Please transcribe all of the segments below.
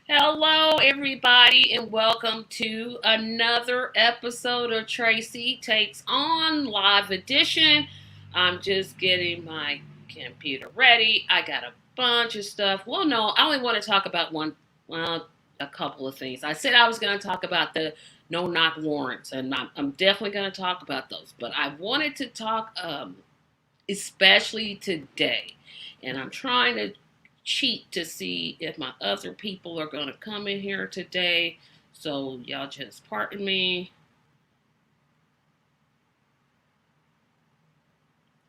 Hello, everybody, and welcome to another episode of Tracy Takes On Live Edition. I'm just getting my computer ready. I got a bunch of stuff. Well, no, I only want to talk about a couple of things. I said I was going to talk about the no knock warrants, and I'm definitely going to talk about those. But I wanted to talk, especially today, and I'm trying to cheat to see if my other people are going to come in here today. So y'all just pardon me.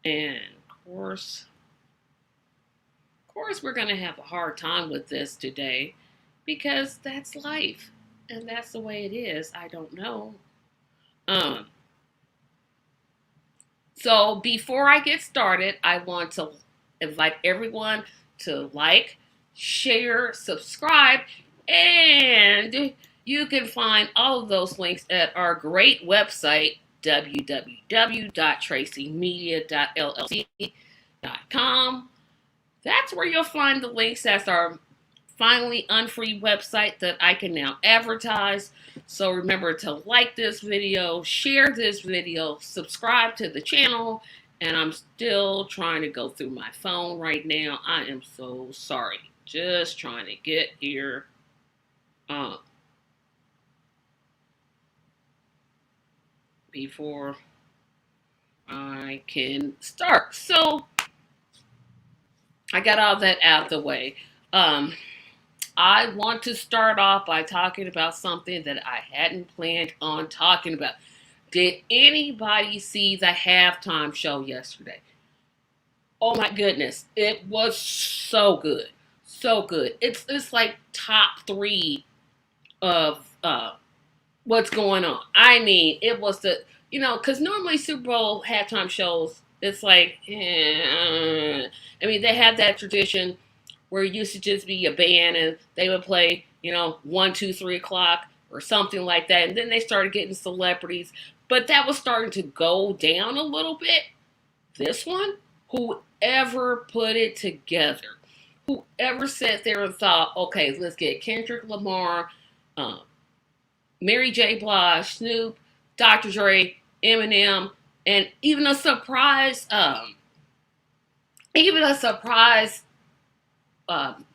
And of course, we're going to have a hard time with this today because that's life. And that's the way it is. I don't know. Um, so before I get started, I want to invite everyone to like, share, subscribe, and you can find all of those links at our great website, www.tracymedia.llc.com. That's where you'll find the links. That's our finally unfree website that I can now advertise. So remember to like this video, share this video, subscribe to the channel. And I'm still trying to go through my phone right now. I am so sorry. Just trying to get here. Before I can start. So I got all that out of the way. I want to start off by talking about something that I hadn't planned on talking about. Did anybody see the halftime show yesterday? Oh my goodness, it was so good, so good. It's like top three of what's going on. I mean, it was because normally Super Bowl halftime shows, it's like, I mean, they had that tradition where it used to just be a band and they would play, 1, 2, 3 o'clock or something like that. And then they started getting celebrities. But that was starting to go down a little bit. This one, whoever put it together, whoever sat there and thought, okay, let's get Kendrick Lamar, um, Mary J. Blige, Snoop, Dr. Dre, Eminem, and even a surprise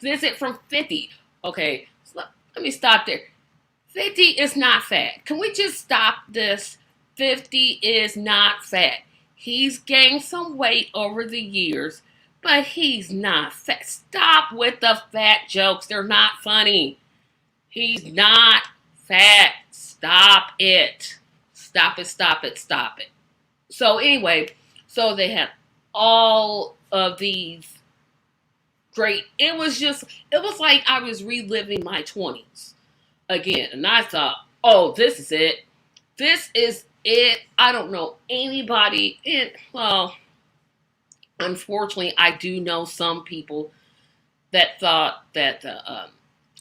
visit from 50. Okay, so let me stop there. 50 is not fat. Can we just stop this? 50 is not fat. He's gained some weight over the years, but he's not fat. Stop with the fat jokes. They're not funny. He's not fat. Stop it. Stop it, stop it, stop it. So anyway, so they had all of these great. It was like I was reliving my 20s again. And I thought, oh, this is it. This is it. I don't know anybody well, unfortunately, I do know some people that thought that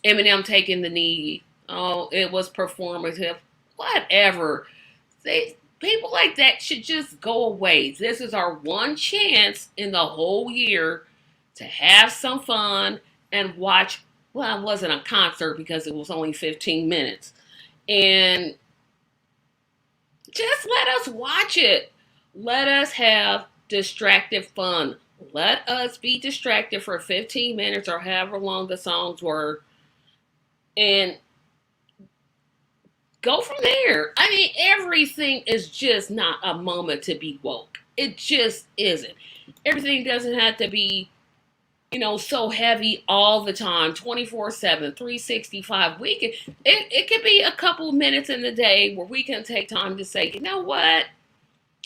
Eminem taking the knee, oh, it was performative. Whatever. People like that should just go away. This is our one chance in the whole year to have some fun and watch. Well, it wasn't a concert because it was only 15 minutes. And just let us watch it. Let us have distracted fun. Let us be distracted for 15 minutes or however long the songs were. And go from there. I mean, everything is just not a moment to be woke. It just isn't. Everything doesn't have to be, so heavy all the time, 24/7, 365. It could be a couple minutes in the day where we can take time to say, you know what?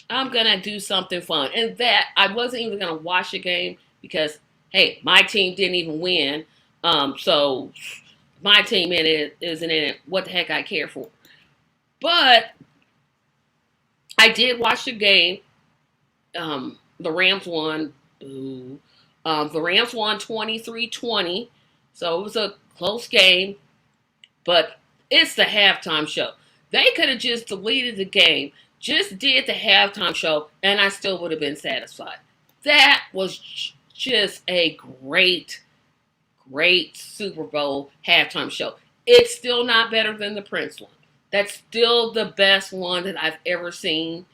I'm going to do something fun. And that, I wasn't even going to watch the game because, hey, my team didn't even win. So my team isn't in it. What the heck I care for? But I did watch the game. The Rams won. Boo. The Rams won 23-20. So it was a close game. But it's the halftime show. They could have just deleted the game, just did the halftime show, and I still would have been satisfied. That was just a great great Super Bowl halftime show. It's still not better than the Prince one. That's still the best one that I've ever seen.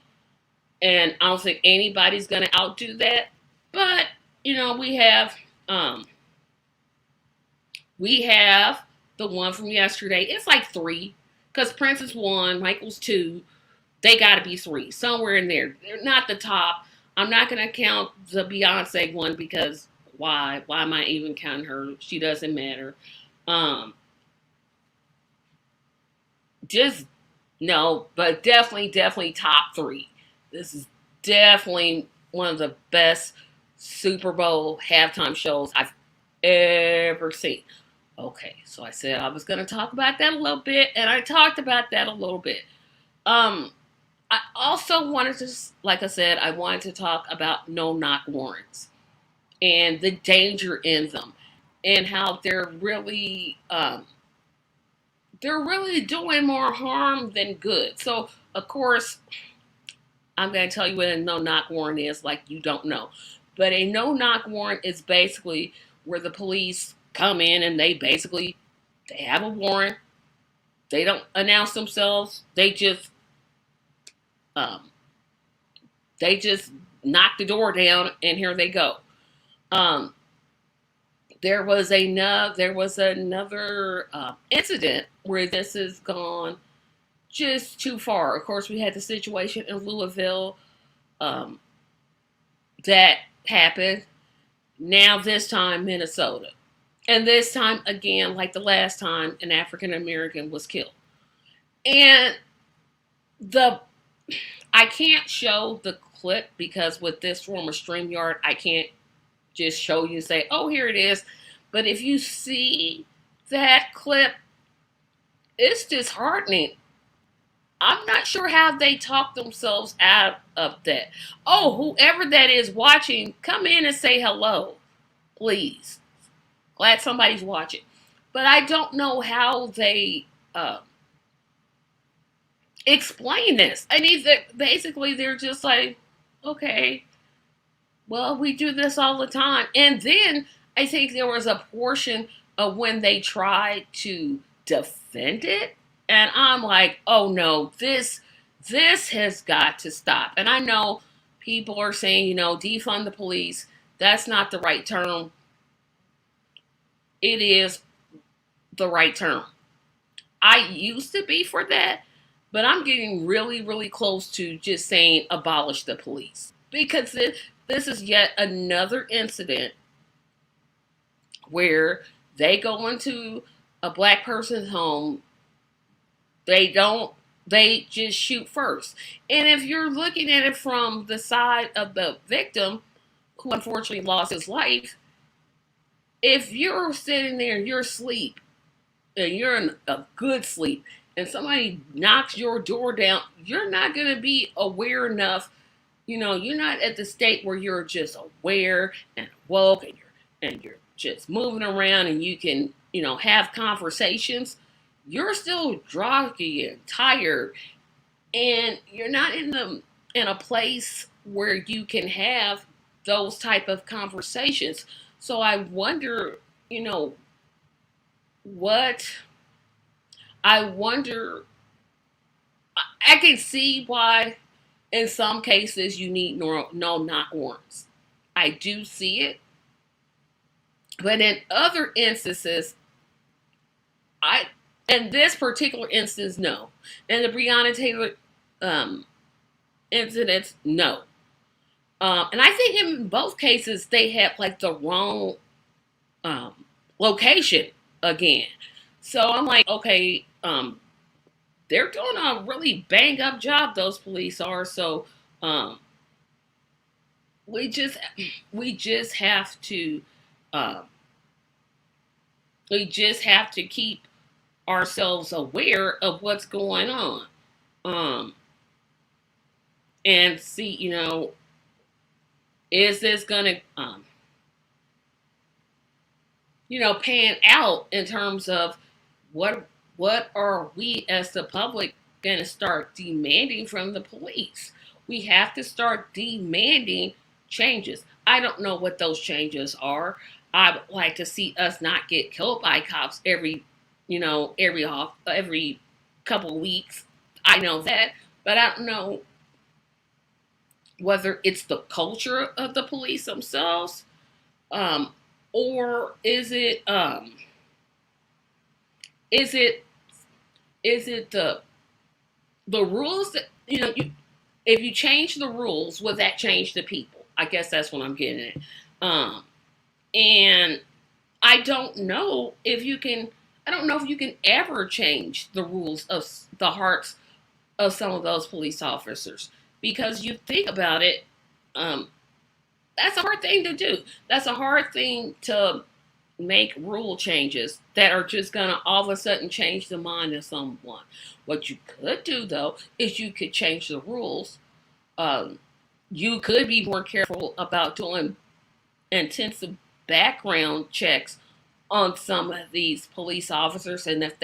And I don't think anybody's going to outdo that. But, um, we have the one from yesterday. It's like three. Because Prince is one, Michael's two. They got to be three. Somewhere in there. They're not the top. I'm not going to count the Beyonce one because why? Why am I even counting her? She doesn't matter. Um, just no, but definitely top three. This is definitely one of the best Super Bowl halftime shows I've ever seen. Okay, so I said I was going to talk about that a little bit, and I talked about that a little bit. Um, I also wanted to, like I said, I wanted to talk about no knock warrants and the danger in them, and how they're really doing more harm than good. So of course, I'm going to tell you what a no knock warrant is, like you don't know. But a no knock warrant is basically where the police come in and they have a warrant. They don't announce themselves. Um, they just knock the door down and here they go. Um, there was another incident where this has gone just too far. Of course, we had the situation in Louisville um, that happened. Now this time Minnesota, and this time again, like the last time, an African American was killed. And the I can't show the clip because with this form of StreamYard, I can't just show you and say, oh, here it is. But if you see that clip, it's disheartening. I'm not sure how they talk themselves out of that. Oh, whoever that is watching, come in and say hello, please. Glad somebody's watching. But I don't know how they explain this. I mean, basically, they're just like, okay, well, we do this all the time. And then I think there was a portion of when they tried to defend it. And I'm like, oh no, this has got to stop. And I know people are saying, defund the police. That's not the right term. It is the right term. I used to be for that, but I'm getting really, really close to just saying abolish the police. Because this is yet another incident where they go into a black person's home. They just shoot first. And if you're looking at it from the side of the victim, who unfortunately lost his life, if you're sitting there and you're asleep, and you're in a good sleep, and somebody knocks your door down, you're not going to be aware enough. You're not at the state where you're just aware and woke, and you're just moving around, and you can, have conversations. You're still groggy and tired, and you're not in a place where you can have those type of conversations. So I wonder, what I wonder. I can see why, in some cases, you need no knock warrants. I do see it, but in other instances, I in this particular instance, no. In the Breonna Taylor incidents, no. And I think in both cases they had like the wrong um, location again. So I'm like, okay, they're doing a really bang up job. Those police are. So um, we just we just have to uh, we just have to keep ourselves aware of what's going on, um, and see, is this gonna pan out in terms of what are we as the public going to start demanding from the police? We have to start demanding changes. I don't know what those changes are. I would like to see us not get killed by cops every, every couple of weeks. I know that, but I don't know whether it's the culture of the police themselves, um, or is it is it the rules that if you change the rules, will that change the people? I guess that's what I'm getting at. Um, and I don't know if you can. I don't know if you can ever change the rules of the hearts of some of those police officers, because you think about it. Um, that's a hard thing to do. That's a hard thing to make rule changes that are just going to all of a sudden change the mind of someone. What you could do, though, is you could change the rules. Um, you could be more careful about doing intensive background checks on some of these police officers, and if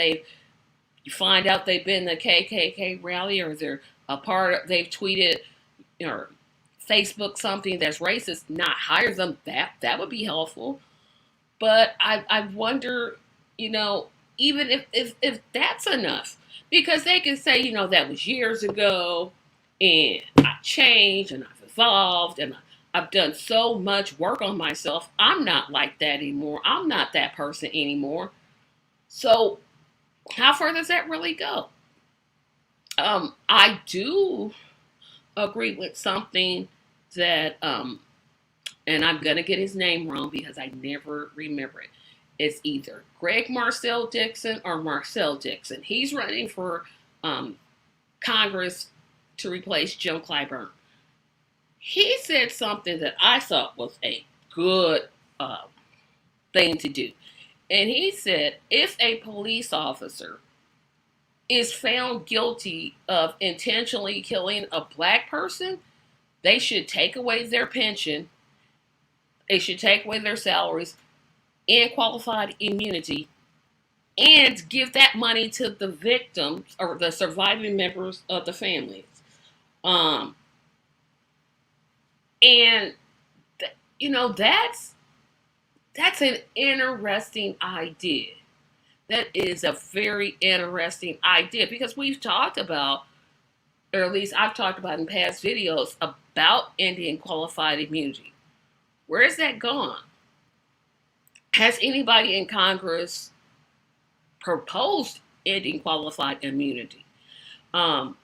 you find out they've been the KKK rally, or they're they've tweeted or Facebook something that's racist, not hire them. That would be helpful. But I wonder, you know, even if that's enough, because they can say, that was years ago, and I changed and I've evolved and I've done so much work on myself. I'm not like that anymore. I'm not that person anymore. So how far does that really go? I do agree with something that and I'm gonna get his name wrong because I never remember it. It's either Greg Marcel Dixon or Marcel Dixon. He's running for um, Congress to replace Jim Clyburn. He said something that I thought was a good thing to do. And he said if a police officer is found guilty of intentionally killing a black person, they should take away their pension, they should take away their salaries and qualified immunity, and give that money to the victims or the surviving members of the families. Um, and that's an interesting idea. That is a very interesting idea, because we've talked about, or at least I've talked about in past videos, about ending qualified immunity. Where is that gone? Has anybody in Congress proposed ending qualified immunity? Um,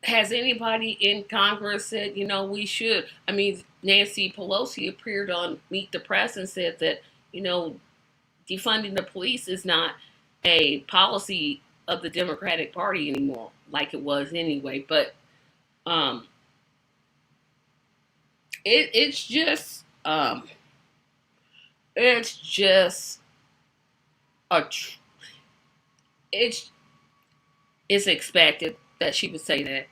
has anybody in Congress said, we should? I mean, Nancy Pelosi appeared on Meet the Press and said that, defunding the police is not a policy of the Democratic Party anymore, like it was anyway. But um, it's just it's just a it's it's expected that she would say that.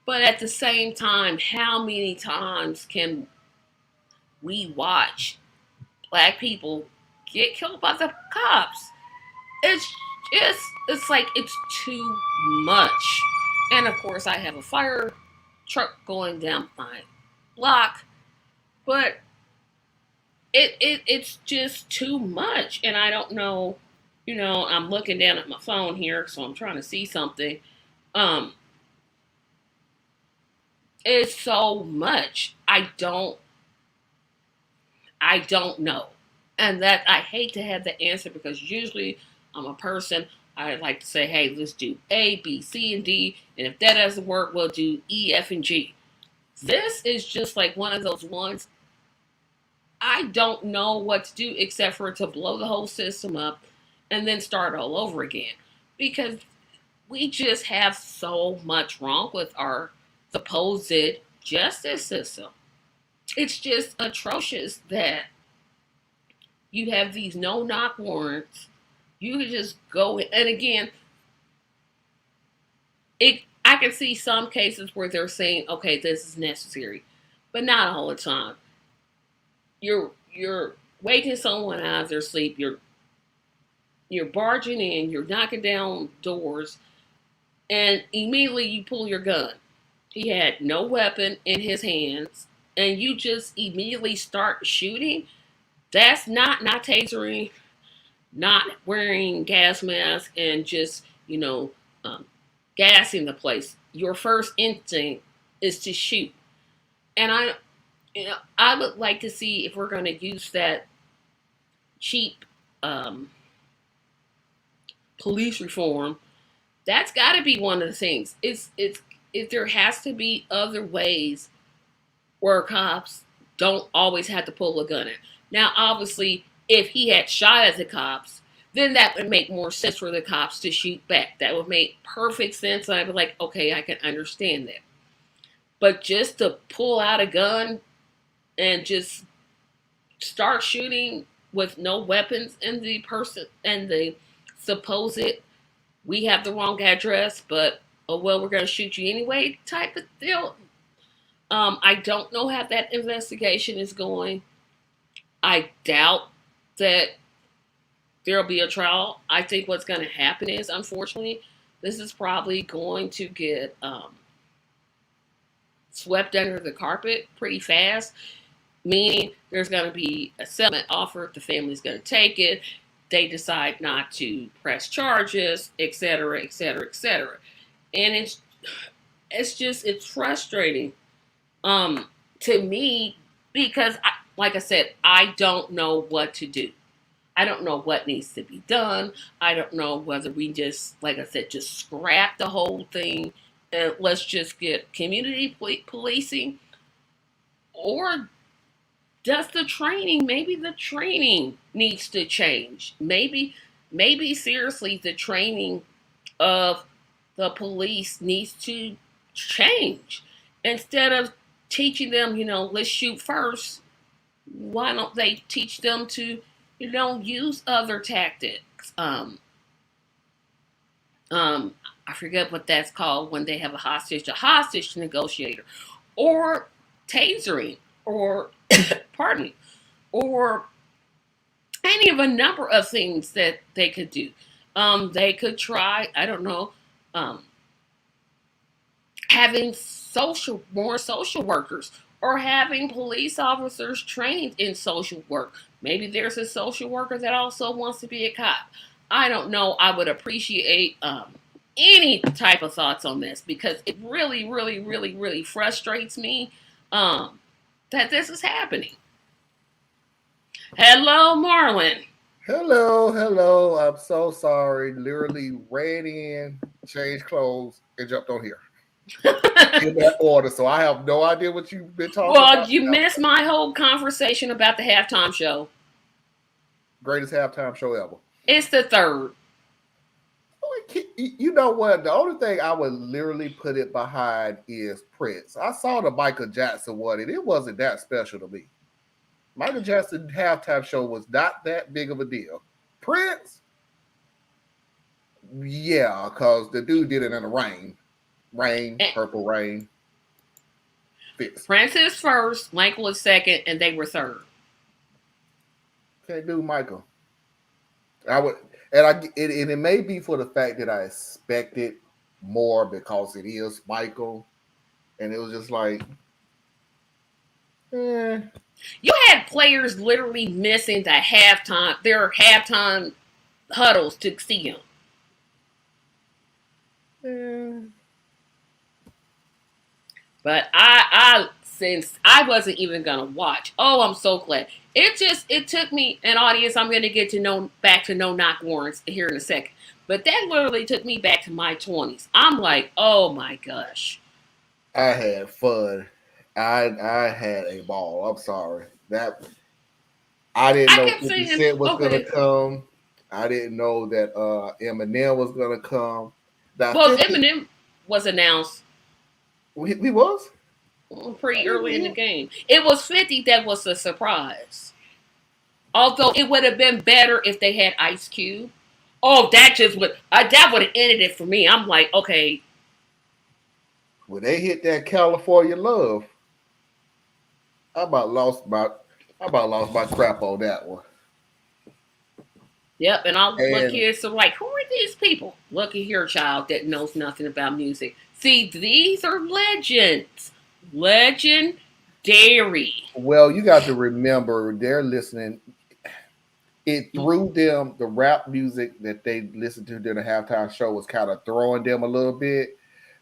But at the same time, how many times can we watch black people get killed by the cops? It's it's like it's too much. And of course, I have a fire truck going down my block, but it's just too much. And I don't know, I'm looking down at my phone here, so I'm trying to see something. Um, it's so much. I don't know. And that I hate to have the answer, because usually I'm a person, I like to say, hey, let's do A, B, C, and D. And if that doesn't work, we'll do E, F, and G. This is just like one of those ones. I don't know what to do except for to blow the whole system up and then start all over again. Because we just have so much wrong with our supposed justice system. It's just atrocious that you have these no knock warrants. You can just go in, and again, I can see some cases where they're saying, okay, this is necessary, but not all the time. You're waking someone out of their sleep. You're barging in. You're knocking down doors, and immediately you pull your gun. He had no weapon in his hands. and you just immediately start shooting, that's not tasering, not wearing gas mask, and just um, gassing the place. Your first instinct is to shoot, and I would like to see if we're going to use that cheap um, police reform. That's got to be one of the things. There has to be other ways where cops don't always have to pull a gun in. Now, obviously, if he had shot at the cops, then that would make more sense for the cops to shoot back. That would make perfect sense. And I'd be like, okay, I can understand that. But just to pull out a gun and just start shooting with no weapons and the person and the supposed we have the wrong address, but oh well, we're gonna shoot you anyway type of deal. I don't know how that investigation is going. I doubt that there'll be a trial. I think what's going to happen is, unfortunately, this is probably going to get swept under the carpet pretty fast. Meaning, there's going to be a settlement offer. The family's going to take it. They decide not to press charges, etc., etc., etc. And it's frustrating to me because, like I said, I don't know what to do. I don't know what needs to be done. I don't know whether we just, like I said, just scrap the whole thing and let's just get community policing, or does maybe the training needs to change. Maybe seriously the training of the police needs to change. Instead of teaching them, let's shoot first, why don't they teach them to, use other tactics? I forget what that's called when they have a hostage negotiator, or tasering, or pardon me, or any of a number of things that they could do. They could try, I don't know, having more social workers, or having police officers trained in social work. Maybe there's a social worker that also wants to be a cop. I don't know. I would appreciate any type of thoughts on this, because it really, really, really, really frustrates me that this is happening. Hello, Marlon. Hello. I'm so sorry. Literally ran in, changed clothes, and jumped on here in that order. So I have no idea what you've been talking Well, about. you missed my whole conversation about the halftime show. Greatest halftime show ever. It's the third. You know what? The only thing I would literally put it behind is Prince. I saw the Michael Jackson one, and it wasn't that special to me. Michael Jackson halftime show was not that big of a deal. Prince, yeah, because the dude did it in the rain, purple rain. Fix. Prince is first, Michael was second, and they were third. Can't do Michael. I would, and it may be for the fact that I expected more because it is Michael, and it was just like, eh. You had players literally missing their halftime huddles to see him. Eh. But I since I wasn't even gonna watch. Oh, I'm so glad. It took me an audience I'm gonna get to know back to No Knock Warrants here in a second. But that literally took me back to my 20s. I'm like, oh my gosh. I had fun. I had a ball. I'm sorry. That I didn't know 50 Cent was gonna come. I didn't know that Eminem was gonna come. Well, 50, Eminem was announced. He was? Pretty early in the game. It was 50 that was a surprise. Although it would have been better if they had Ice Cube. Oh, that would have ended it for me. I'm like, okay. When they hit that California Love, I about lost my crap on that one. Yep, and I'll look here. So, like, who are these people? Looky here, child that knows nothing about music. See, these are legends. Legendary. scary. Well, you got to remember they're listening. It threw them, the rap music that they listened to during the halftime show was kind of throwing them a little bit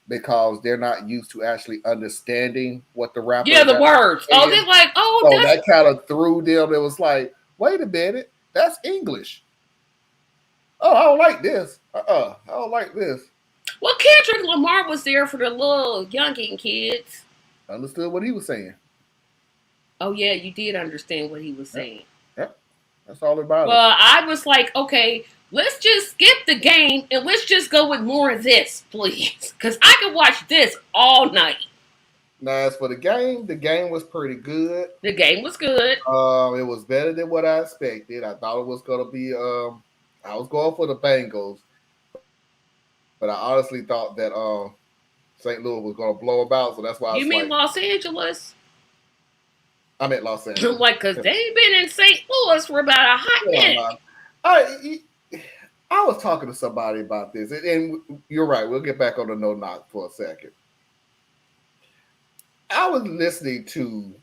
because they're not used to actually understanding what the rapper Yeah, is the actually words. Oh, saying. they're like, oh, So that's that kind of threw them. It was like, wait a minute, that's English. Oh, I don't like this. I don't like this. well. Kendrick Lamar was there for the little youngin kids. Understood what he was saying. Oh yeah, you did understand what he was Yep, saying. yep. That's all it matters. Well, I was like, okay, let's just skip the game and let's just go with more of this, please, because I could watch this all night. Now, as for the game was pretty good. The game was good. It was better than what I expected. I thought it was gonna be. I was going for the Bengals, but I honestly thought that St. Louis was gonna blow them out. So that's why I was like, You mean Los Angeles? I'm at Los Angeles. I'm like, because they ain't been in St. Louis for about a hot Yeah, minute. man. I I was talking to somebody about this, and you're right. We'll get back on the no knock for a second. I was listening to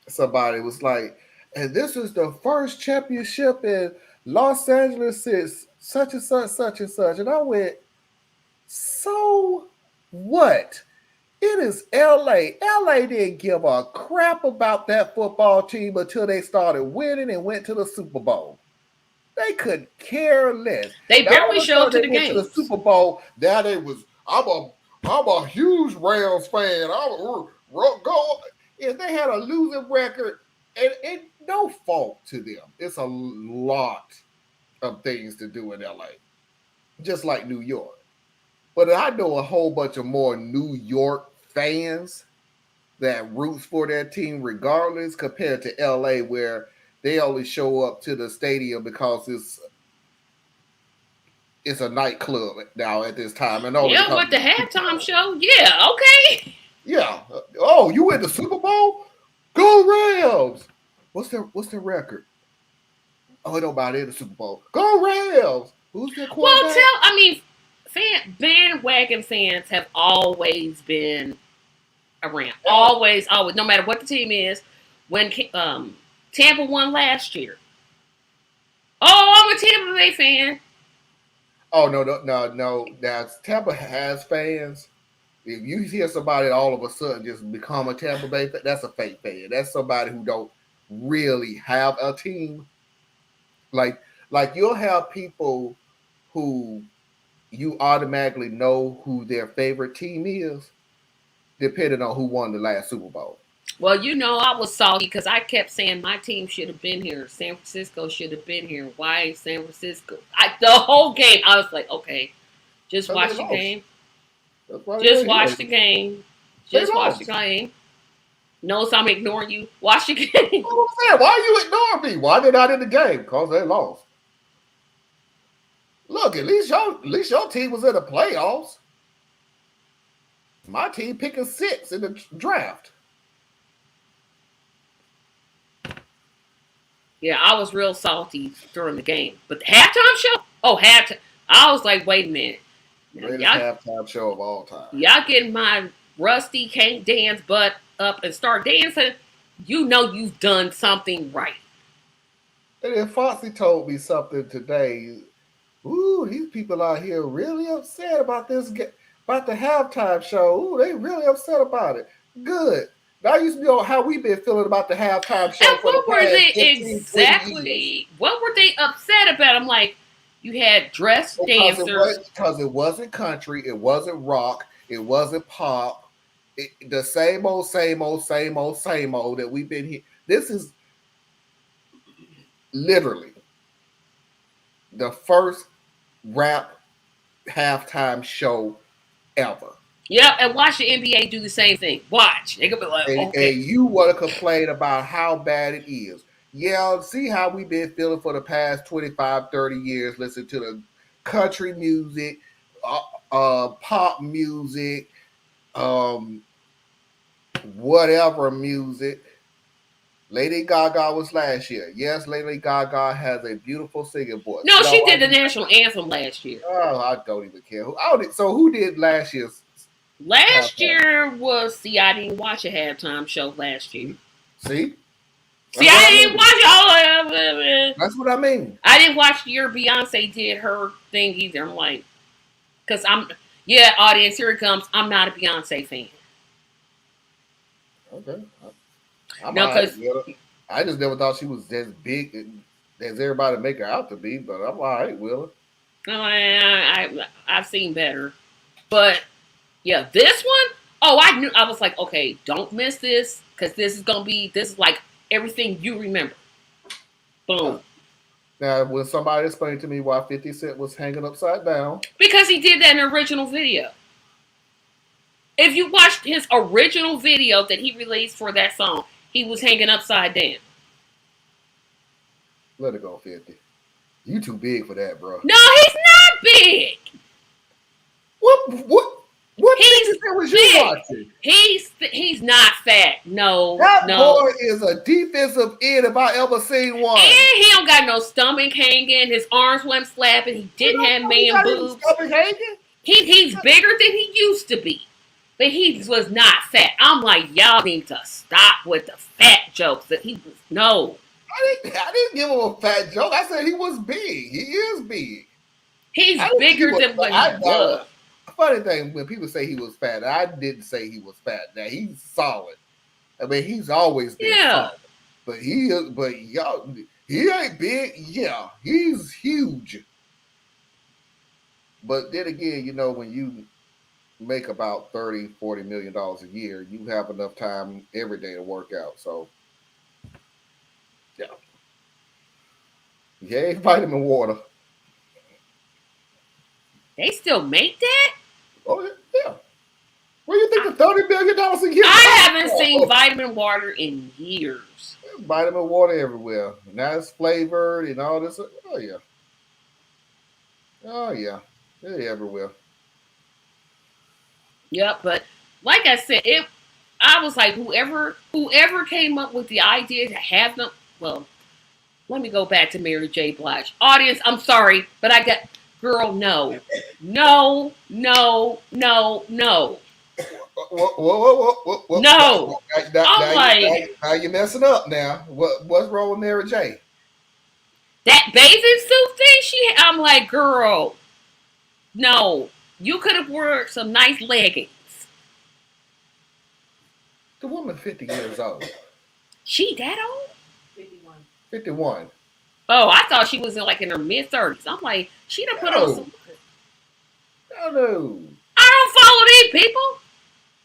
somebody was like, and this is the first championship in Los Angeles since such and such, such and such. And I went, so what? It is LA. LA didn't give a crap about that football team until they started winning and went to the Super Bowl. They couldn't care less. They Now barely all of a show up sudden to they the went to the games. Super Bowl. Now they was I'm a huge Rams fan. Go. If they had a losing record, and no fault to them. It's a lot of things to do in LA, just like New York. But I know a whole bunch of more New York fans that roots for their team regardless compared to LA where they only show up to the stadium because it's a nightclub now at this time and only Yeah, because with of the the Super halftime Bowl. show. Yeah, okay. Yeah. Oh, you win the Super Bowl? Go Rams! What's their record? Oh, it don't matter in the Super Bowl. Go Rams! Who's their Well, quarterback? I mean, bandwagon fans have always been around. Yeah. Always, always. No matter what the team is. When Tampa won last year. Oh, I'm a Tampa Bay fan. Oh no. Now Tampa has fans. If you hear somebody all of a sudden just become a Tampa Bay fan, that's a fake fan. That's somebody who don't really have a team. Like like you'll have people who you automatically know who their favorite team is, depending on who won the last Super Bowl. Well, I was salty because I kept saying my team should have been here. San Francisco should have been here. Why ain't San Francisco? The whole game, I was like, okay, just Because they watch the lost. game. That's why they Just went watch here. the game. They Just watch the lost. game. Notice I'm ignoring you. Watch the game. I'm saying, why are you ignoring me? Why they not in the game? Because they lost. Look, at least your team was in the playoffs. My team picking six in the draft. Yeah, I was real salty during the game. But the halftime show? Oh, halftime. I was like, wait a minute. Now, Greatest halftime show of all time. y'all getting my rusty can't dance butt up and start dancing. You've done something right. And then Foxy told me something today. Ooh, these people out here really upset about about the halftime show. Ooh, they really upset about it. Good. Now you know how we've been feeling about the halftime show And for the what were past they 15, 20 years. exactly? What were they upset about? I'm like, you had dressed dancers. Because it wasn't country, it wasn't rock, it wasn't pop. The same old, same old, same old, same old that we've been here. This is literally the first rap halftime show ever. Yep, and watch the NBA do the same thing. Watch. They could be like, And okay. you want to complain about how bad it is. Yeah, see how we've been feeling for the past 25, 30 years, listen to the country music, pop music, um, whatever music. Lady Gaga was last year. Yes, Lady Gaga has a beautiful singing voice. No, she No, did the national anthem last year. I don't even care. So who did last year's Last halftime? year was, see, I didn't watch a halftime show last year. See? See, I didn't watch all of it. That's what I mean. I didn't watch your Beyonce did her thing either. I'm like, because audience, here it comes. I'm not a Beyonce fan. Okay. I'm No, all right. because I just never thought she was as big as everybody make her out to be, but I'm all right with her. I've seen better. But yeah, this one, oh, I knew. I was like, okay, don't miss this because this is like everything you remember. Boom. Now, will somebody explain to me why 50 Cent was hanging upside down? Because he did that in the original video. If you watched his original video that he released for that song, he was hanging upside down. Let it go, 50. You too big for that, bro. No, he's not big. What 50 Cent was you watching? He's not fat. No, that no. boy is a defensive end if I ever seen one. And he don't got no stomach hanging. His arms wasn't flapping. He didn't have man boobs. Stomach hanging? He's bigger than he used to be. But he was not fat. I'm like, y'all need to stop with the fat jokes. That he was no. I didn't give him a fat joke. I said he was big. He is big. He's bigger than what he was. Funny thing, when people say he was fat, I didn't say he was fat. Now he's solid. I mean, he's always been solid. But y'all, he ain't big. Yeah, he's huge. But then again, you know, when you make about $30-40 million a year, you have enough time every day to work out. So yeah, vitamin water. They still make that? Oh yeah. Where do you think the $30 million a year? I haven't seen vitamin water in years. Vitamin water everywhere. Now it's flavored and all this. Oh yeah. Oh yeah. They're everywhere. Yep, but like I said, I was like, whoever came up with the idea to have them, well, let me go back to Mary J. Blige. Audience, I'm sorry, but I got, girl, no. No. Whoa. No. Now you're messing up now. What's wrong with Mary J? That bathing suit thing I'm like, girl, no. You could have worn some nice leggings. The woman 50 years old. She that old? 51. Oh, I thought she was in her mid-30s. I'm like, she done put on some. No. I don't follow these people.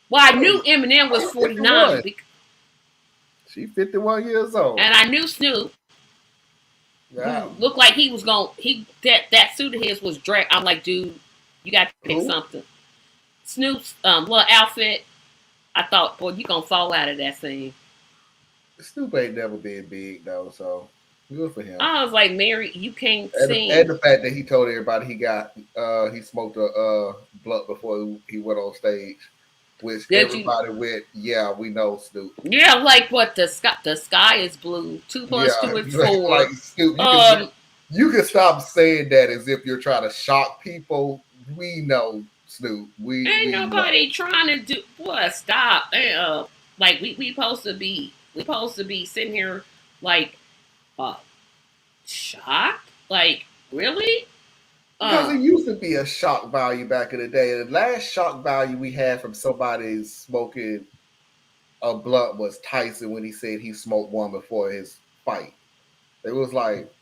Well, I knew Eminem was 49. She's 51 years old. And I knew Snoop. Yeah. Looked like he was going that suit of his was drag. I'm like, dude, you got to pick something. Snoop's little outfit. I thought, boy, you gonna fall out of that thing. Snoop ain't never been big though, so good for him. I was like, Mary, you can't sing. And the fact that he told everybody he smoked a blunt before he went on stage, which everybody went, yeah, we know Snoop. Yeah, like what the sky is blue. 2 + 2 is 4. Like Snoop, you can stop saying that as if you're trying to shock people. We know Snoop. Ain't nobody trying to do. Boy, stop. Like we supposed to be sitting here like shocked. Like really? Because it used to be a shock value back in the day. The last shock value we had from somebody smoking a blunt was Tyson when he said he smoked one before his fight. It was like,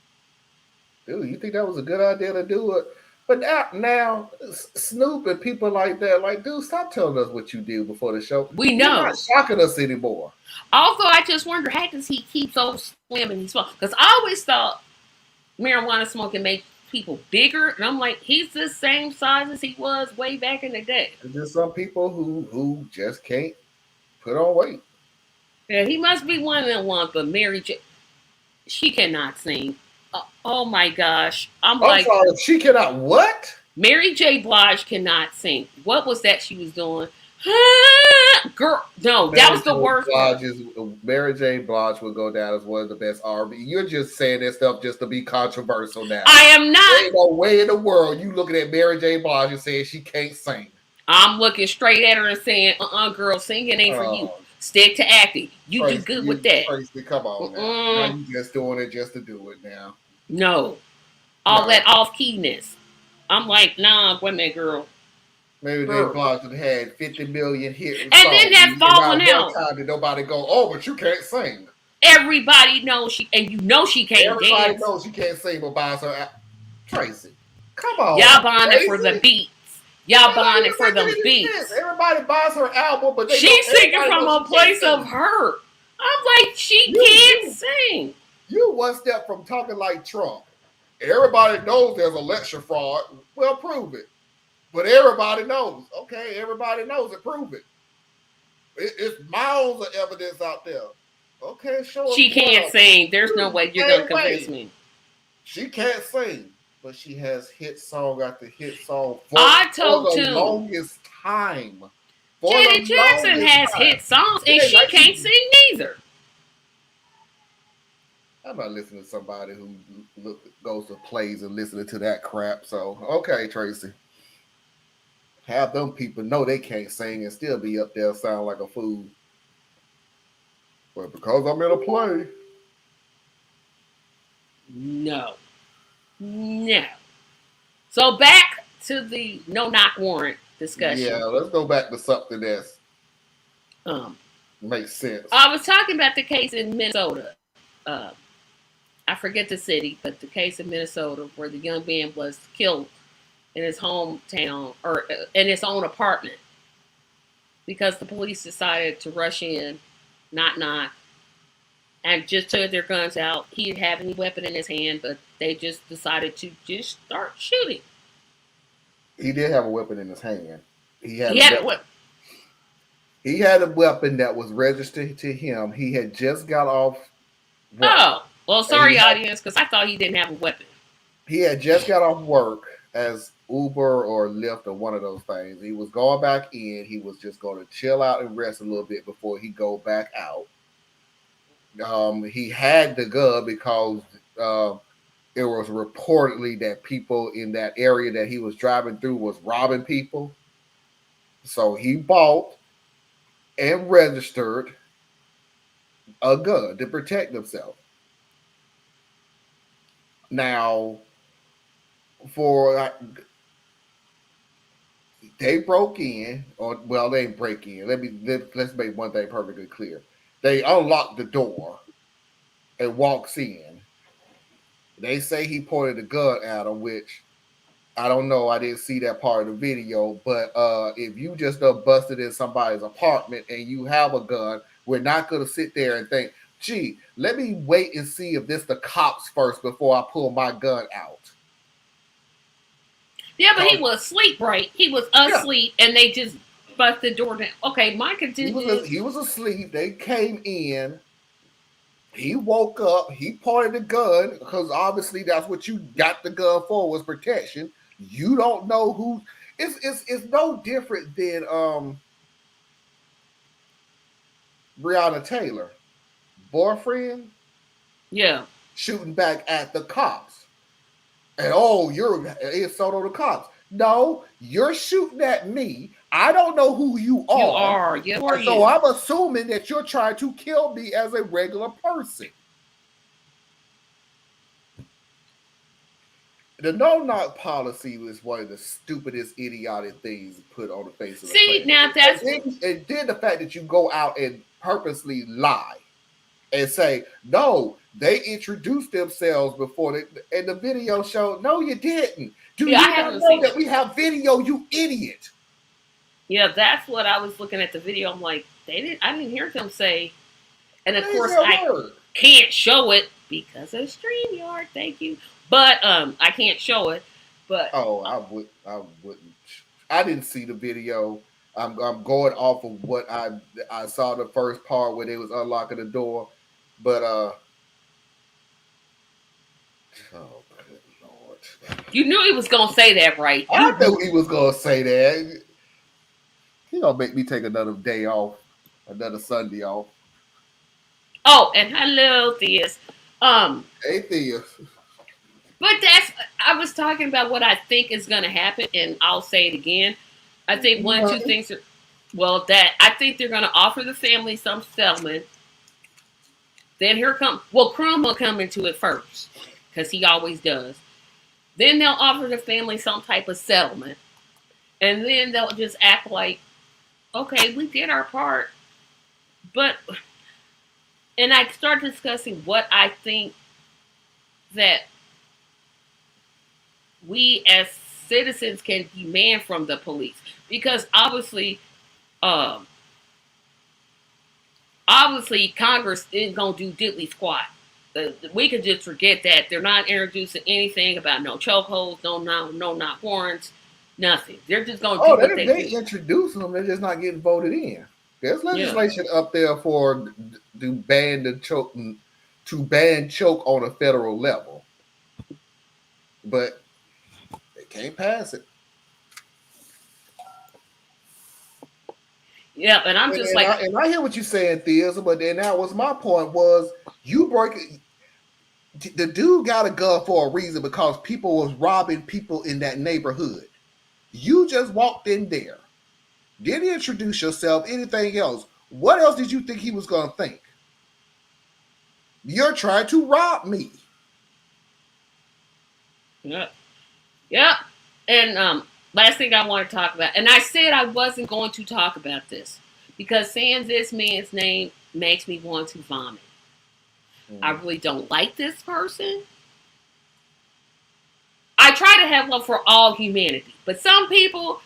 dude, you think that was a good idea to do it? But now Snoop and people like that, like, dude, stop telling us what you do before the show. We know. You're not shocking us anymore. Also, I just wonder, how does he keep so slim and he smoke? Because I always thought marijuana smoking made people bigger, and I'm like, he's the same size as he was way back in the day. There's some people who just can't put on weight. Yeah, he must be one of them ones, but Mary J, she cannot sing. Oh my gosh. I'm like, sorry, she cannot what? Mary J. Blige cannot sing. What was that she was doing? Girl, no, that was the worst. Mary J. Blige would go down as one of the best R&B. You're just saying that stuff just to be controversial now. I am not. There ain't no way in the world you looking at Mary J. Blige and saying she can't sing. I'm looking straight at her and saying, girl, singing ain't for you. Stick to acting. You do good with that. Tracy, come on now. Now Mm-mm, you just doing it just to do it now. no. All No. that off keyness. I'm like, nah, wait a minute, girl. Maybe they Girl. blocked and had 50 million hit And then songs. that And not falling one out. time did nobody go, oh, but you can't sing. Everybody knows she, and you know she can't Everybody dance. knows you can't sing but buys her. Tracy, come on, Y'all buying it for the Tracy. beats. That Y'all don't buying even it for make those any sense. beats. Everybody buys her album, but they know She's singing everybody from knows a she can't place of sing. hurt. I'm like, she You, can't you, sing. you one step from talking like Trump. Everybody knows there's election fraud. Well, prove it. But everybody knows. Okay, everybody knows it. Prove it. It's miles of evidence out there. Okay, show us She one can't of them. sing. There's no way you're gonna Same convince way. me. She can't sing, but she has hit song after hit song I for told the too. longest time. For the Janet Jackson longest has time. hit songs It and ain't she like can't she. sing neither. I'm not listening to somebody who goes to plays and listening to that crap. So okay, Tracy, have them people know they can't sing and still be up there sound like a fool. But because I'm in a play, No. No. So back to the no knock warrant yeah, discussion. let's go back to something that Um, makes sense. I was talking about the case in Minnesota. I forget the city, but the case in Minnesota where the young man was killed in his hometown or in his own apartment because the police decided to rush in, not, and just took their guns out. He didn't have any weapon in his hand, but they just decided to just start shooting. He did have a weapon in his hand. He had He a had a weapon. weapon. He had a weapon that was registered to him. He had just got off work, Oh, well, and sorry, audience, because I thought he didn't have a weapon. he had just got off work as Uber or Lyft or one of those things. He was going back in. He was just going to chill out and rest a little bit before he go back out. He had the gun because it was reportedly that people in that area that he was driving through was robbing people. So he bought and registered a gun to protect himself. Now, for they broke in, or well, they didn't break in. Let's make one thing perfectly clear. They unlocked the door and walks in. They say he pointed a gun at him, which I don't know. I didn't see that part of the video, but if you just busted in somebody's apartment and you have a gun, we're not going to sit there and think, "Gee, let me wait and see if this the cops first before I pull my gun out." Yeah, but he 'Cause, was asleep, right? He was yeah, asleep, and they just busted the door down. Okay, my contingent. he was asleep. They came in. He woke up. He pointed the gun because obviously that's what you got the gun for, was protection. You don't know who. It's no different than Breonna Taylor boyfriend Yeah, shooting back at the cops. And oh, you're insulting the cops. No, you're shooting at me. I don't know who you you are. are. Yeah, who are And so you? I'm assuming that you're trying to kill me as a regular person. The no knock policy is one of the stupidest, idiotic things put on the face of the See, planet. now that's what. And then the fact that you go out and purposely lie and say, no, they introduced themselves before they, and the video showed, no, you didn't. Do Yeah, I you not haven't know seen that it. we have video, you idiot? Yeah, that's what I was looking at the video. I'm like, they didn't. I didn't hear them say. And of They course, said a I word. can't show it because of StreamYard. Thank you, but I can't show it. But Oh, I wouldn't. I didn't see the video. I'm going off of what I saw the first part where they was unlocking the door, but oh good lord, you knew he was gonna say that, right? I You knew knew. he was gonna say that. He gonna make me take another day off, another Sunday off. Oh, and hello, Theus. Um, Hey Thea, but that's I was talking about what I think is gonna happen, and I'll say it again. I think one, two money. things. Well, that I think they're going to offer the family some settlement. Then here come Crum will come into it first because he always does. Then they'll offer the family some type of settlement, and then they'll just act like, okay, we did our part. But and I start discussing what I think that we as citizens can demand from the police because um, obviously Congress isn't gonna do diddly squat. We could just forget that they're not introducing anything about no chokeholds, no not warrants, nothing. They're just gonna do Oh, what they they do. introduce them. They're just not getting voted in. There's Yeah. legislation up there for to ban the choke to ban choke on a federal level, but they can't pass it. Yeah, and I'm And, just and like, I and I hear what you're saying, Theism, but then that was my point was you break the dude got a gun for a reason because people was robbing people in that neighborhood. You just walked in there, didn't introduce yourself, anything else. What else did you think he was gonna think? You're trying to rob me. yeah, yeah. And last thing I want to talk about, and I said I wasn't going to talk about this because saying this man's name makes me want to vomit. I Mm. really don't like this person. I try to have love for all humanity, but some people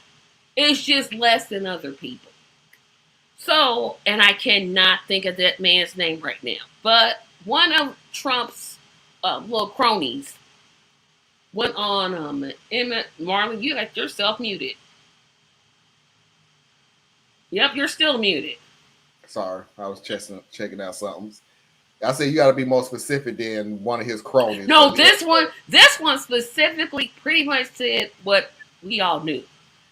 it's just less than other people. So, and I cannot think of that man's name right now, but one of Trump's little cronies went on Emmett Marley. You got yourself muted. Yep, you're still muted. Sorry, I was checking out something. I said you got to be more specific than one of his cronies, but No, yeah. this one specifically pretty much said what we all knew.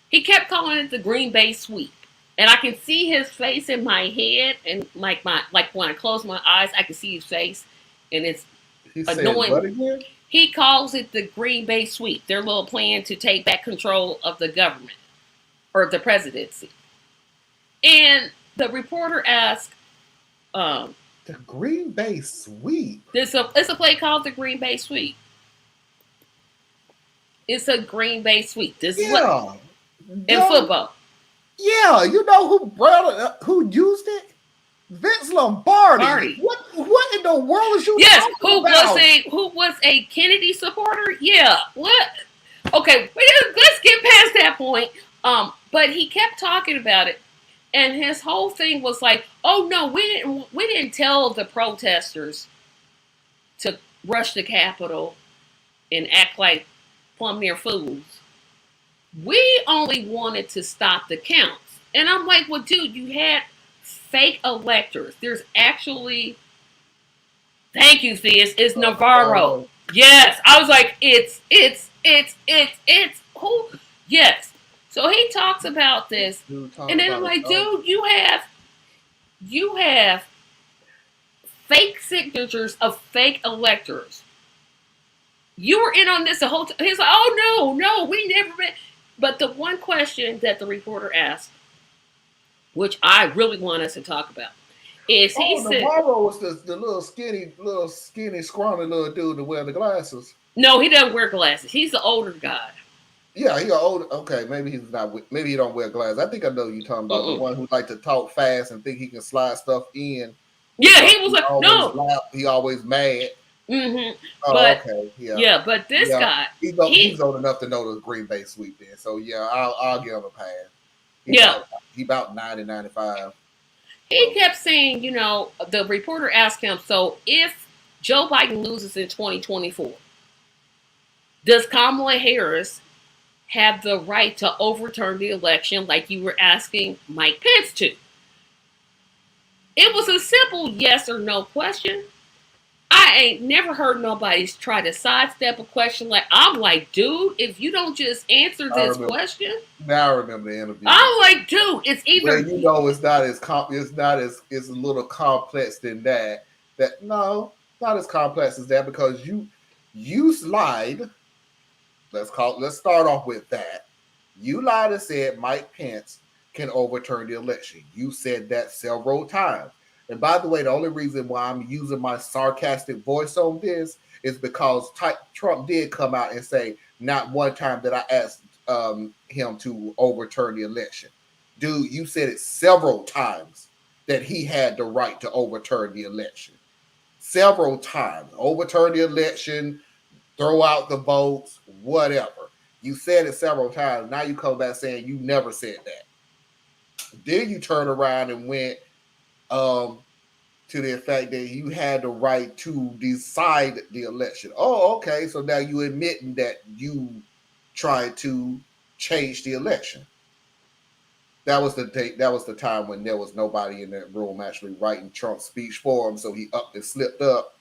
He kept calling it the Green Bay sweep. And I can see his face in my head and like when I close my eyes, I can see his face and it's He said annoying. what again? He calls it the Green Bay sweep, their little plan to take back control of the government or the presidency. And the reporter asked, um, The Green Bay sweep. it's a play called the Green Bay sweep. It's a Green Bay sweep. This is what Yeah, in Dumb. football. Yeah, you know who used it? Vince Lombardi. Party. What in the world is you Yes, talking about? who was a Kennedy supporter? Yeah. What? Okay, let's get past that point. But he kept talking about it, and his whole thing was like, "Oh no, we didn't tell the protesters to rush the Capitol and act like plumb near fools. We only wanted to stop the counts." And I'm like, "Well, dude, you had fake electors. There's actually Thank you, Theus. It's Navarro. Navarro. Yes. I was like, it's who? Yes. So he talks about this, Dude and talking then I'm about it. like, dude, you have fake signatures of fake electors. You were in on this the whole time. He's like, oh no, we never met. But the one question that the reporter asked, which I really want us to talk about, is he Oh, said, Navarro was the little skinny, scrawny little dude to wear the glasses. no, he doesn't wear glasses. He's the older guy. Yeah, he old. Okay, maybe he's not. Maybe he don't wear glasses. I think I know you talking about the Mm-mm. one who like to talk fast and think he can slide stuff in Yeah, because he was he like, always no. loud. He always mad. Oh, But okay, yeah, yeah, but this yeah. guy, He's he old enough to know the Green Bay sweep then. So yeah, I'll give him a pass. He yeah, about he about 90, 95. he So kept saying, the reporter asked him, so if Joe Biden loses in 2024, does Kamala Harris have the right to overturn the election like you were asking Mike Pence to? It was a simple yes or no question. I ain't never heard nobody try to sidestep a question like I'm like, dude, if you don't just answer I this remember. question, Now I remember the interview. I'm like, dude, it's Well, either you know, it's not as it's not as it's a little complex than that. That no, not as complex as that because you lied. Let's start off with that. You lied and said Mike Pence can overturn the election. You said that several times. And by the way, the only reason why I'm using my sarcastic voice on this is because Trump did come out and say, not one time that I asked him to overturn the election. Dude, you said it several times that he had the right to overturn the election. Several times. Overturn the election, throw out the votes, whatever. You said it several times. Now you come back saying you never said that. Then you turn around and went um, to the fact that you had the right to decide the election. Oh, okay. So now you admitting that you tried to change the election. That was the date. That was the time when there was nobody in that room actually writing Trump's speech for him. So he upped and slipped up.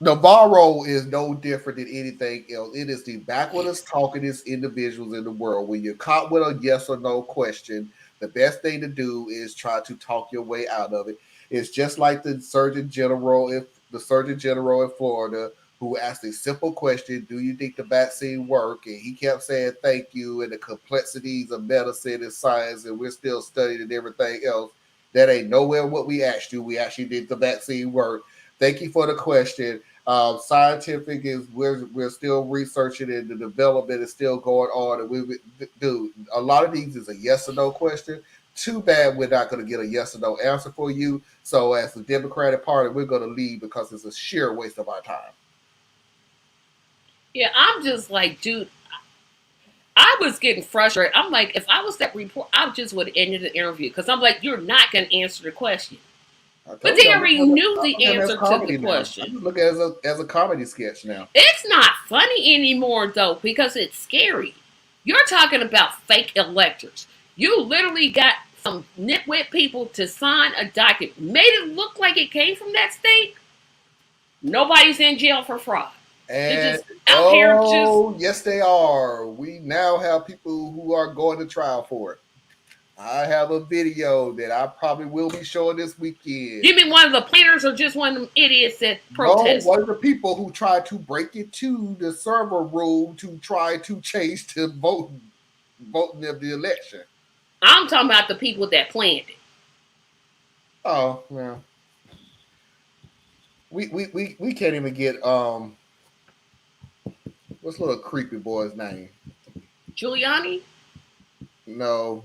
Navarro is no different than anything else. It is the backwardest talkingest individuals in the world. When you're caught with a yes or no question, the best thing to do is try to talk your way out of it. It's just like the Surgeon General in Florida, who asked a simple question: "Do you think the vaccine work?" And he kept saying, "Thank you," and the complexities of medicine and science, and we're still studying and everything else. That ain't nowhere what we asked you. We actually did the vaccine work. Thank you for the question. Scientific is we're still researching it. The development is still going on, and we do a lot of these is a yes or no question. Too bad we're not going to get a yes or no answer for you. So as the Democratic Party, we're going to leave because it's a sheer waste of our time. Yeah, I'm just like, dude, I was getting frustrated. I'm like, if I was that report, I just would have ended the interview because I'm like, you're not going to answer the question. I But told they you already knew I'm the looking at answer to the comedy now. I question. just look at it as a comedy sketch now. It's not funny anymore, though, because it's scary. You're talking about fake electors. You literally got some nitwit people to sign a document, made it look like it came from that state. Nobody's in jail for fraud. They're And just out here just. yes, they are. We now have people who are going to trial for it. I have a video that I probably will be showing this weekend. You mean one of the planners or just one of them idiots that No, protested? one of the people who tried to break into the server room to try to change the voting of the election. I'm talking about the people that planned it. Oh, well. We can't even get what's little creepy boy's name? Giuliani? No,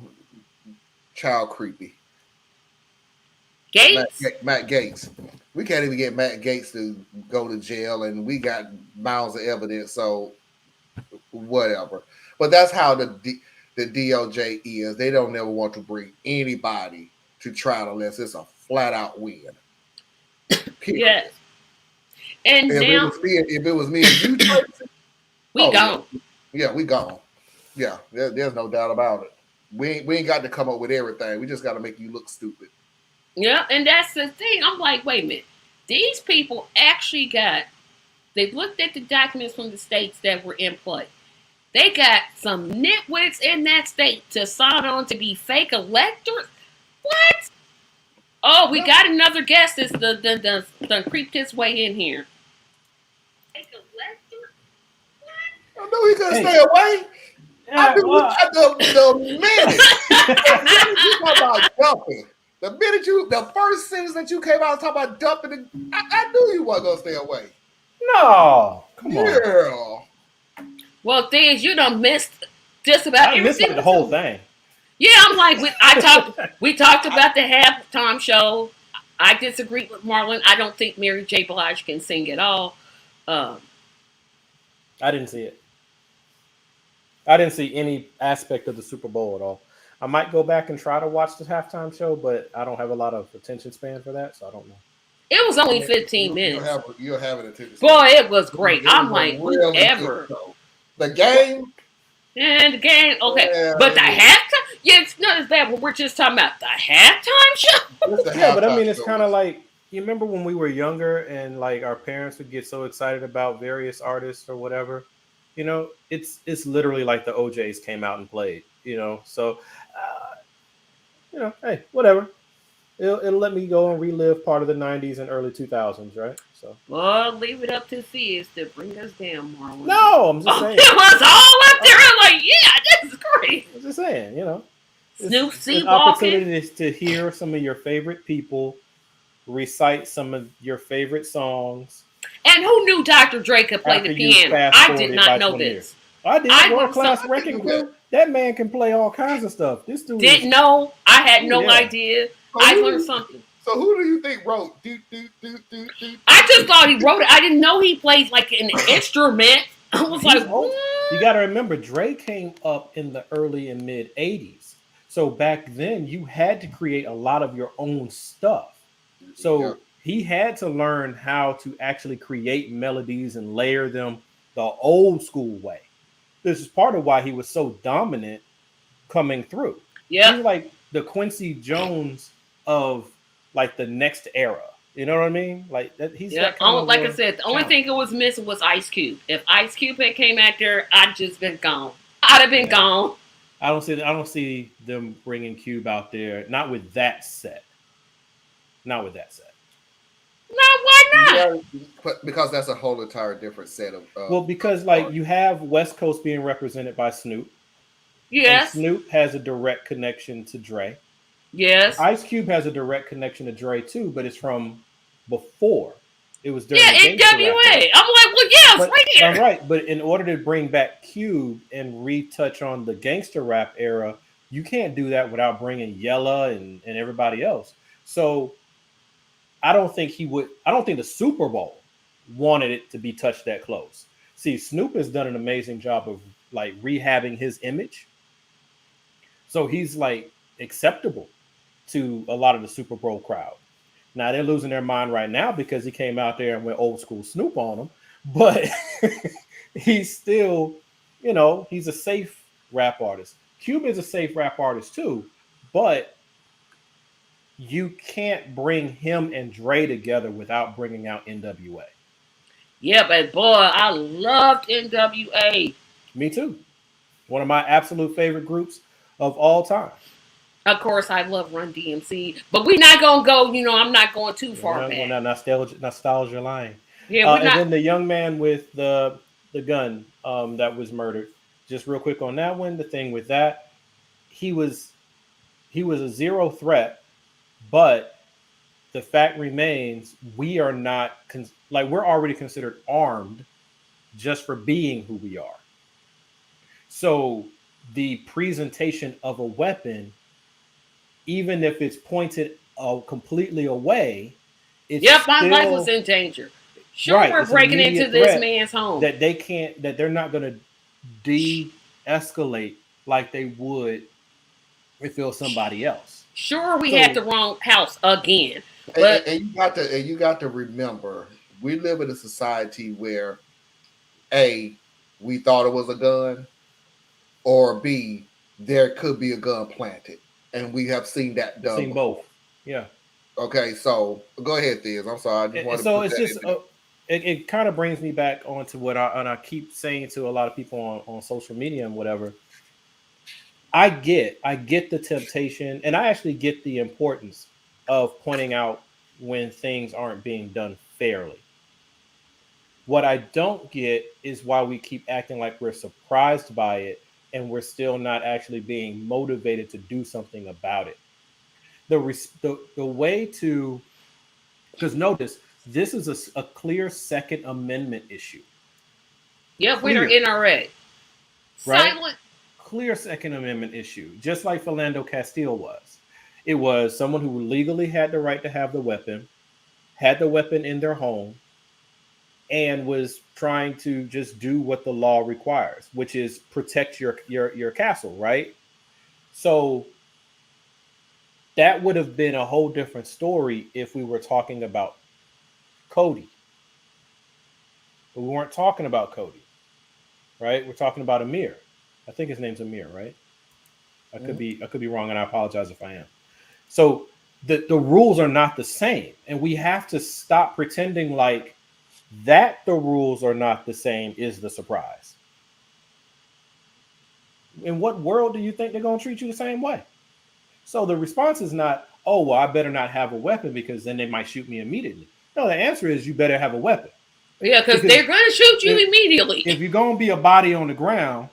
child creepy. Gates? Matt Gates. We can't even get Matt Gates to go to jail, and we got miles of evidence. So whatever. But that's how the DOJ is. They don't never want to bring anybody to trial unless it's a flat out win. Period. Yes. And now If it was me and you, Tracy, we oh gone. yeah, we gone. Yeah, there's no doubt about it. We ain't got to come up with everything. We just got to make you look stupid. Yeah, and that's the thing. I'm like, wait a minute. These people actually they've looked at the documents from the states that were in play. They got some nitwits in that state to sign on to be fake electors. What? Oh, we got another guest that's the creeped his way in here. Fake elector? I know he couldn't stay away. I knew the minute. The minute you talk about dumping, the first sentence that you came out talking about dumping, I knew you wasn't gonna stay away. No, come on. Yeah. Well, things you done missed just about I missed everything. like the whole thing. Yeah, I'm like, we talked about the halftime show. I disagree with Marlon. I don't think Mary J. Blige can sing at all. Um, I didn't see it. I didn't see any aspect of the Super Bowl at all. I might go back and try to watch the halftime show, but I don't have a lot of attention span for that, so I don't know. it was only 15 minutes. You'll have an attention. Boy, it was great. It I'm was like, really whoever. The game. And the game, okay. Yeah, But the halftime, yeah, it's not as bad, but we're just talking about the halftime show. Yeah, but I mean, it's kind of like, you remember when we were younger and like our parents would get so excited about various artists or whatever? You know, it's literally like the OJs came out and played. You know, so hey, whatever. it'll let me go and relive part of the '90s and early 2000s, right? So Well, leave it up to Sis to bring us down, Marlon. no, I'm just Oh, saying. it was all up I'm, there. I'm like, yeah, this is great. I'm just saying, Snoop it's an C walking. opportunity to hear some of your favorite people recite some of your favorite songs And who knew Dr. Dre could play the after you piano? fast I did forwarded not by know 20 years. this. I did I World learned something. Class I didn't Wrecking know that. Crew. That man can play all kinds of stuff. This dude is, Didn't know. I had oh no yeah. idea. So I who do learned you, something. so who do you think wrote do? I just thought he wrote it. I didn't know he played like an instrument. I was He's like, old. You what? got to remember, Dre came up in the early and mid '80s. So back then, you had to create a lot of your own stuff. Yeah. So he had to learn how to actually create melodies and layer them the old school way. This is part of why he was so dominant coming through. Yep. He's like the Quincy Jones of like the next era. You know what I mean? Like that. He's Yep. that kind of Like I said, the only talent. thing it was missing was Ice Cube. If Ice Cube had came out there, I'd just been gone. I'd have been Yeah. gone. I don't see them bringing Cube out there. Not with that set. Not with that set. No, why not? Yeah, but because that's a whole entire different set Well, of because like you have West Coast being represented by Snoop, and Yes. Snoop has a direct connection to Dre. Yes. Ice Cube has a direct connection to Dre too, but it's from before. It was during Yeah, the gangster rap era. NWA. I'm like, well, yeah, it's But right I'm here. right. But in order to bring back Cube and retouch on the gangster rap era, you can't do that without bringing Yella and everybody else. So I don't think he would. I don't think the Super Bowl wanted it to be touched that close. See, Snoop has done an amazing job of like rehabbing his image, so he's like acceptable to a lot of the Super Bowl crowd. Now they're losing their mind right now because he came out there and went old school Snoop on them, but he's still, he's a safe rap artist. Cube is a safe rap artist too, but you can't bring him and Dre together without bringing out NWA. Yeah, but boy, I loved NWA. Me too. One of my absolute favorite groups of all time. Of course, I love Run DMC, but we're not gonna go. I'm not going too Yeah, we're far not going back. that nostalgia line. Yeah, we're And not. then the young man with the gun that was murdered. Just real quick on that one, the thing with that, he was he was a zero threat, but the fact remains we are not like we're already considered armed just for being who we are. So the presentation of a weapon, even if it's pointed completely away, it's Yep, my life was still in danger. Sure, right. we're It's an breaking into immediate this threat man's home. that they can't, that they're not going to de-escalate like they would if it was somebody else. Sure, we had the So wrong house again, and, but and you got to remember we live in a society where A, we thought it was a gun, or B, there could be a gun planted. And we have seen that I've done seen before. both. Yeah. Okay, so go ahead, Thiz. I'm sorry. I just And want to so put it's that just in there. it kind of brings me back onto what I keep saying to a lot of people on social media and whatever. I get the temptation, and I actually get the importance of pointing out when things aren't being done fairly. What I don't get is why we keep acting like we're surprised by it and we're still not actually being motivated to do something about it. The way to, because notice this is a clear Second Amendment issue. yep, we're Clear, NRA. right? Silent. Clear Second Amendment issue, just like Philando Castile was. It was someone who legally had the right to have the weapon, had the weapon in their home, and was trying to just do what the law requires, which is protect your castle, right? So that would have been a whole different story if we were talking about Cody. But we weren't talking about Cody, right? We're talking about Amir. I think his name's Amir, right? Mhm. I could be wrong, and I apologize if I am. So the rules are not the same, and we have to stop pretending like that the rules are not the same is the surprise. In what world do you think they're going to treat you the same way? So the response is not, oh, well, I better not have a weapon because then they might shoot me immediately. No, the answer is you better have a weapon. Yeah, because Because they're going to shoot you if, immediately. if you're going to be a body on the ground,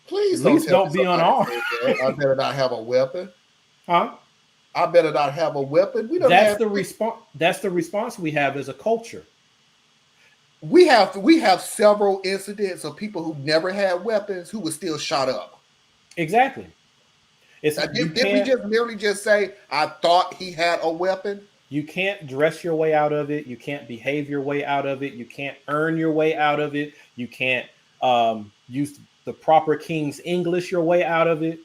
at Please don't least tell me don't be somebody unarmed. said that. I better not have a weapon. Huh? I better not have a weapon. We don't That's have the response. That's the response we have as a culture. we have several incidents of people who never had weapons who were still shot up. Exactly. It's you Did we can't just merely just say I thought he had a weapon? you can't dress your way out of it. You can't behave your way out of it. You can't earn your way out of it. You can't use the proper King's English your way out of it.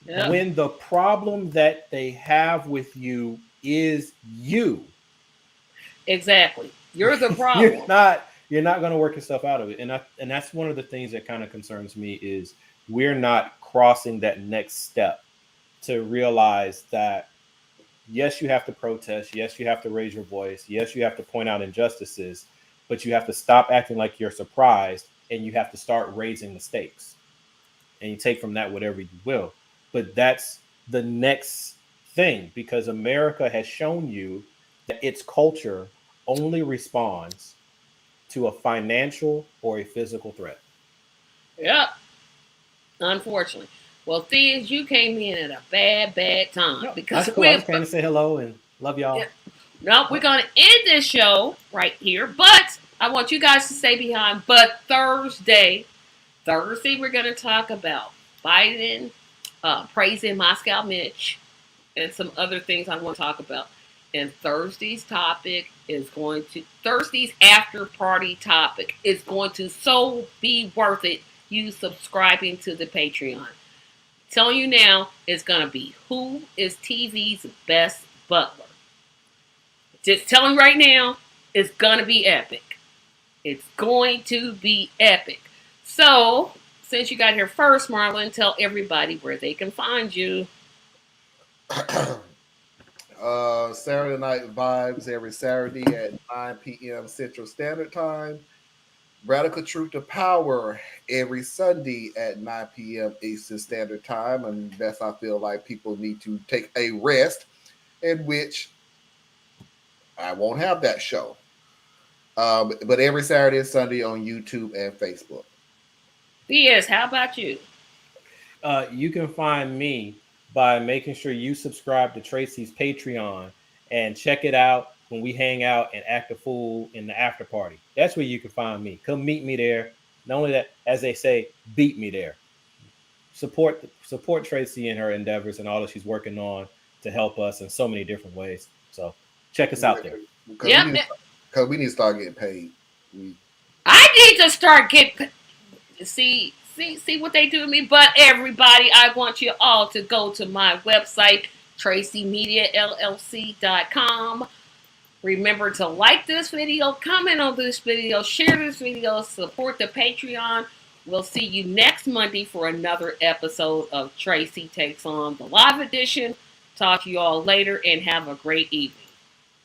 Yeah, When the problem that they have with you is you, exactly. You're the you're problem. not you're not going to work yourself out of it. And that's one of the things that kind of concerns me is we're not crossing that next step to realize that yes, you have to protest. Yes, you have to raise your voice. Yes, you have to point out injustices, but you have to stop acting like you're surprised and you have to start raising the stakes. And you take from that whatever you will. But that's the next thing because America has shown you that its culture only responds to a financial or a physical threat. Yep, unfortunately. Well, Thieves, you came in at a bad, bad time No, because that's cool. I we're just came to say hello and love yeah, y'all. no, we're gonna end this show right here. But I want you guys to stay behind. But Thursday, we're gonna talk about Biden praising Moscow Mitch and some other things I want to talk about. And Thursday's topic is going to Thursday's after party topic is going to so be worth it. You subscribing to the Patreon. Telling you now, it's gonna be who is TV's best butler. Just telling you right now, it's gonna be epic. It's going to be epic. So, since you got here first, Marlon, tell everybody where they can find you. Saturday Night Vibes every Saturday at 9 p.m. Central Standard Time. Radical Truth to Power every Sunday at 9 p.m. Eastern Standard Time. And that's I feel like people need to take a rest, in which I won't have that show. But every Saturday and Sunday on YouTube and Facebook. Yes, how about you? You can find me by making sure you subscribe to Tracy's Patreon and check it out when we hang out and act a fool in the after party. That's where you can find me. Come meet me there. Not only that, as they say, beat me there. Support Tracy in her endeavors and all that she's working on to help us in so many different ways. So check us out there. Because Yep. we need to start getting paid. I need to start getting see what they do to me. But everybody, I want you all to go to my website, TracyMediaLLC.com. Remember to like this video, comment on this video, share this video, support the Patreon. We'll see you next Monday for another episode of Tracy Takes On the Live Edition. Talk to you all later and have a great evening.